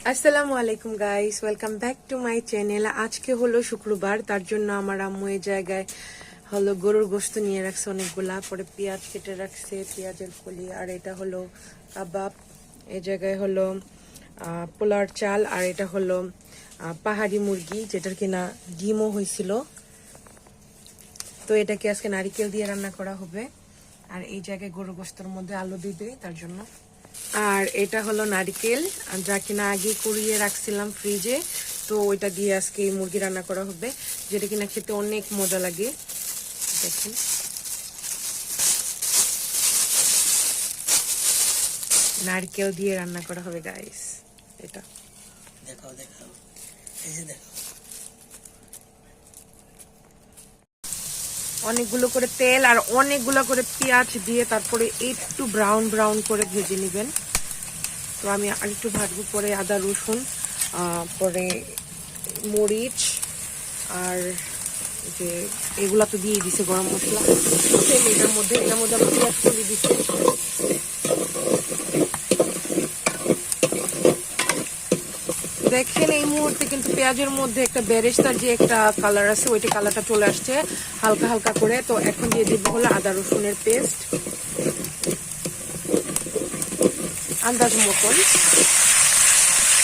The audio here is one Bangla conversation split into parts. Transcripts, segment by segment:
আসসালামু আলাইকুম guys, welcome back to my channel. আজকে হলো শুক্রবার, তার জন্য আমার আম্মু এই জায়গায় হলো গরুর গোশত নিয়ে রাখছে অনেকগুলা, পরে পেঁয়াজ কেটে রাখছে, পেঁয়াজের কলি। আর এটা হলো কাবাব, এই জায়গায় হলো পোলার চাল, আর এটা হলো পাহাড়ি মুরগি যেটার কিনা ডিমও হয়েছিল। তো এটাকে আজকে নারিকেল দিয়ে রান্না করা হবে। আর এই জায়গায় গরুর গোশতের মধ্যে আলু দিবে তার জন্য। আর এটা হলো নারকেল, যা কিনা আগে কুড়িয়ে রাখছিলাম ফ্রিজে। তো ওইটা দিয়ে আজকে এই মুরগি রান্না করা হবে, যেটা কিনা খেতে অনেক মজা লাগে। দেখেন, নারকেল দিয়ে রান্না করা হবে গাইস। এটা দেখাও দেখাও, এই যে দেখো, অনেকগুলো করে তেল আর অনেকগুলো করে পেঁয়াজ দিয়ে তারপরে একটু ব্রাউন ব্রাউন করে ভেজে নেবেন। তো আমি আরেকটু ভাজবো, পরে আদা রসুন, পরে মরিচ, আর যে এগুলা তো দিয়ে দিছে গরম মশলা এটার মধ্যে আমি পেঁয়াজ করে দিচ্ছি। দেখেন এই মুহূর্তে কিন্তু পেঁয়াজের মধ্যে একটা বেরেস্তার যে একটা কালার আছে, ওইটা কালারটা চলে আসছে হালকা হালকা করে। তো এখন দিয়ে দিব হলো আদা রসুনের পেস্ট আন্দাজ মতন।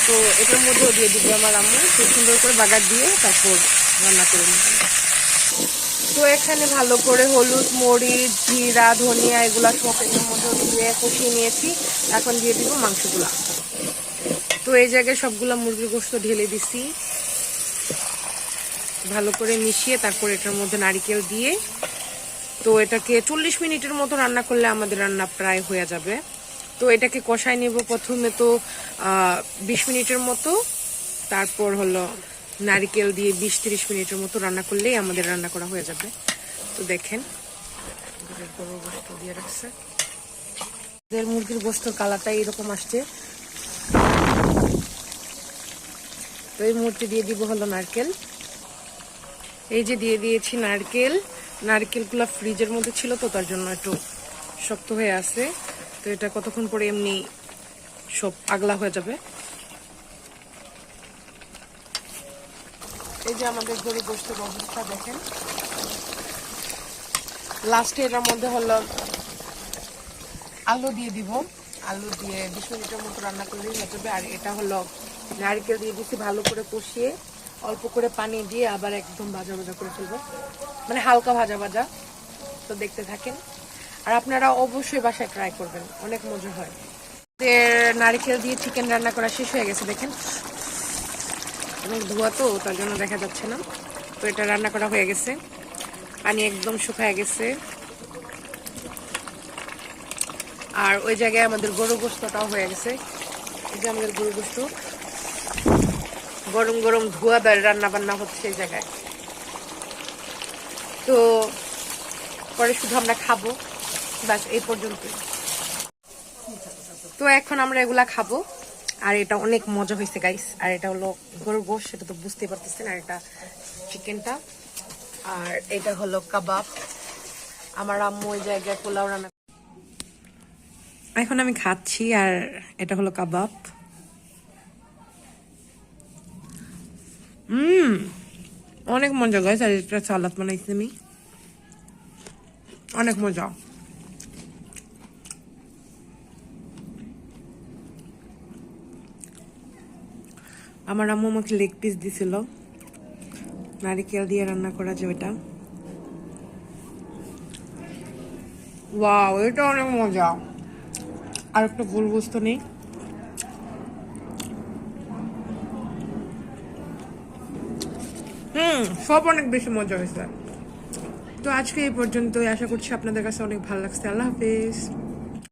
তো এটার মধ্যেও দিয়ে দিব আমার আম্মু, খুব সুন্দর করে বাগার দিয়ে তারপর রান্না করে নেব। তো এখানে ভালো করে হলুদ, মরিচ, জিরা, ধনিয়া এগুলা সব এর মধ্যে দিয়ে কষিয়ে নিয়েছি। এখন দিয়ে দিব মাংসগুলা। তো এই জায়গায় সবগুলা মুরগির গোশত ঢেলে দিছি, ভালো করে মিশিয়ে তারপর এটার মধ্যে নারিকেল দিয়ে। তো এটাকে 40 মিনিটের মতো রান্না করলে আমাদের রান্না প্রায় হয়ে যাবে। তো এটাকে কষাই নেব প্রথমে তো 20 মিনিটের মতো, তারপর হলো নারিকেল দিয়ে 20-30 মিনিটের মতো রান্না করলেই আমাদের রান্না করা হয়ে যাবে। তো দেখেন গরুর গোশত দিয়ে রাখছে, মুরগির গোশতর কালারটা এরকম আসছে। তো এই মুহূর্তে দিয়ে দিব হলো নারকেল। এই যে দিয়ে দিয়েছি নারকেল। নারকেলগুলা ফ্রিজের মধ্যে ছিল তো তার জন্য একটু শক্ত হয়ে আছে। তো এটা কতক্ষণ পরে এমনি সব আগলা হয়ে যাবে। এই যে আমাদের গরুর গোশতের অবস্থা দেখেন। লাস্টে এটার মধ্যে হলো আলু দিয়ে দিব, আলু দিয়ে 20 মিনিটের মতো রান্না করলেই হয়ে যাবে। আর এটা হলো নারকেল দিয়ে দিচ্ছি, ভালো করে কষিয়ে অল্প করে পানি দিয়ে আবার একদম ভাজা ভাজা করে ফেলবো, মানে হালকা ভাজা ভাজা। তো দেখতে থাকেন, আর আপনারা অবশ্যই বাসায় ট্রাই করবেন, অনেক মজা হয়। নারকেল দিয়ে চিকেন রান্না করা শেষ হয়ে গেছে, দেখেন অনেক ধোয়া তো তার জন্য দেখা যাচ্ছে না। তো এটা রান্না করা হয়ে গেছে, পানি একদম শুকায় গেছে। আর ওই জায়গায় আমাদের গরু গোশতটাও হয়ে গেছে। এই যে আমাদের গরু গোশত গরম গরম ধোয়াদার রান্না বান্না হচ্ছে এই জায়গায়। তো পরে শুধু আমরা খাবো, ব্যাস এই পর্যন্ত। তো এখন আমরা এগুলা খাবো। আর এটা অনেক মজা হয়েছে গাইস। আর এটা হলো গরুর গোশত, সেটা তো বুঝতেই পারতেছেন। আর এটা চিকেনটা, আর এটা হলো কাবাব। আমার আম্মু ওই জায়গায় পোলাও রান্না। এখন আমি খাচ্ছি, আর এটা হলো কাবাব। অনেক মজা গাইস। আর এটা সালাদ বানাইছি আমি, অনেক মজা। আমার আম্মু আমাকে লেগ পিস দিছিল, নারিকেল দিয়ে রান্না করা যে ওইটা। ওয়াও, এটা অনেক মজা। আর একটা গোল গোস্ত নেই। সব অনেক বেশি মজা হয়েছে। তো আজকে এই পর্যন্তই, আশা করছি আপনাদের কাছে অনেক ভালো লাগছে। আল্লাহ হাফেজ।